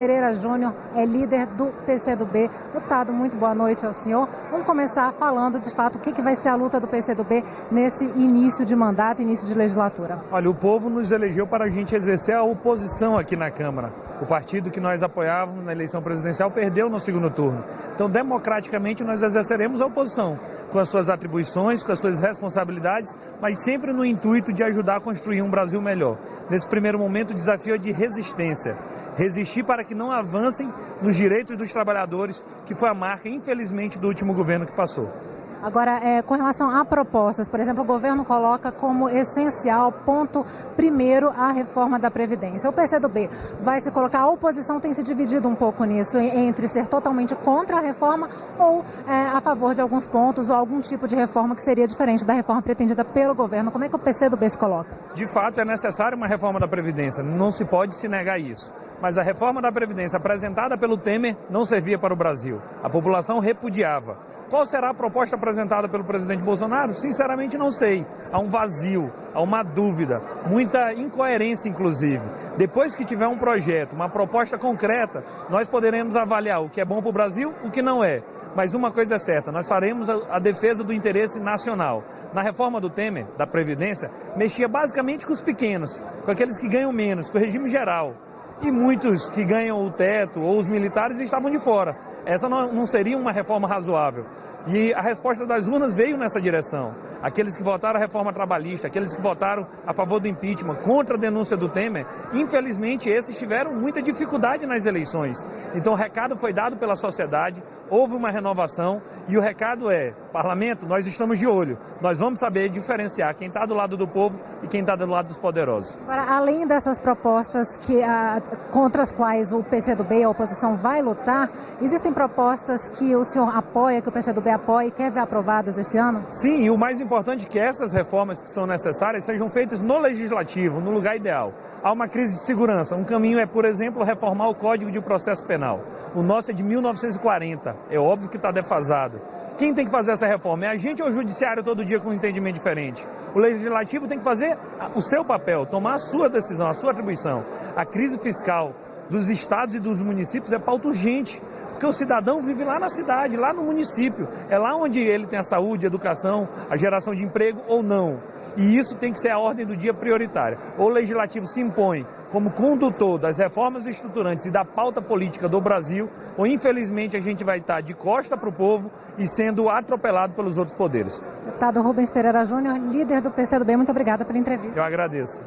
Pereira Júnior é líder do PCdoB. Deputado, muito boa noite ao senhor. Vamos começar falando, de fato, o que vai ser a luta do PCdoB nesse início de mandato, início de legislatura. Olha, o povo nos elegeu para a gente exercer a oposição aqui na Câmara. O partido que nós apoiávamos na eleição presidencial perdeu no segundo turno. Então, democraticamente, nós exerceremos a oposição, com as suas atribuições, com as suas responsabilidades, mas sempre no intuito de ajudar a construir um Brasil melhor. Nesse primeiro momento, o desafio é de resistência. Resistir para que não avancem nos direitos dos trabalhadores, que foi a marca, infelizmente, do último governo que passou. Agora, com relação a propostas, por exemplo, o governo coloca como essencial, ponto primeiro, a reforma da Previdência. O PCdoB vai se colocar, a oposição tem se dividido um pouco nisso, entre ser totalmente contra a reforma ou a favor de alguns pontos ou algum tipo de reforma que seria diferente da reforma pretendida pelo governo. Como é que o PCdoB se coloca? De fato, é necessária uma reforma da Previdência, não se pode se negar isso. Mas a reforma da Previdência apresentada pelo Temer não servia para o Brasil. A população repudiava. Qual será a proposta apresentada pelo presidente Bolsonaro? Sinceramente, não sei. Há um vazio, há uma dúvida, muita incoerência, inclusive. Depois que tiver um projeto, uma proposta concreta, nós poderemos avaliar o que é bom para o Brasil, o que não é. Mas uma coisa é certa, nós faremos a defesa do interesse nacional. Na reforma do Temer, da Previdência, mexia basicamente com os pequenos, com aqueles que ganham menos, com o regime geral. E muitos que ganham o teto ou os militares estavam de fora. Essa não seria uma reforma razoável. E a resposta das urnas veio nessa direção. Aqueles que votaram a reforma trabalhista, aqueles que votaram a favor do impeachment, contra a denúncia do Temer, infelizmente esses tiveram muita dificuldade nas eleições. Então o recado foi dado pela sociedade, houve uma renovação e o recado é: parlamento, nós estamos de olho, nós vamos saber diferenciar quem está do lado do povo e quem está do lado dos poderosos. Agora, além dessas propostas contra as quais o PCdoB e a oposição vai lutar, existem propostas que o senhor apoia, que o PCdoB apoia e quer ver aprovadas esse ano? Sim, e o mais importante é que essas reformas que são necessárias sejam feitas no legislativo, no lugar ideal. Há uma crise de segurança. Um caminho é, por exemplo, reformar o Código de Processo Penal. O nosso é de 1940, é óbvio que está defasado. Quem tem que fazer essa reforma? É a gente ou o judiciário todo dia com um entendimento diferente? O legislativo tem que fazer o seu papel, tomar a sua decisão, a sua atribuição. A crise fiscal dos estados e dos municípios é pauta urgente, porque o cidadão vive lá na cidade, lá no município. É lá onde ele tem a saúde, a educação, a geração de emprego ou não. E isso tem que ser a ordem do dia prioritária. Ou o legislativo se impõe como condutor das reformas estruturantes e da pauta política do Brasil, ou infelizmente a gente vai estar de costa para o povo e sendo atropelado pelos outros poderes. Deputado Rubens Pereira Júnior, líder do PCdoB, muito obrigada pela entrevista. Eu agradeço.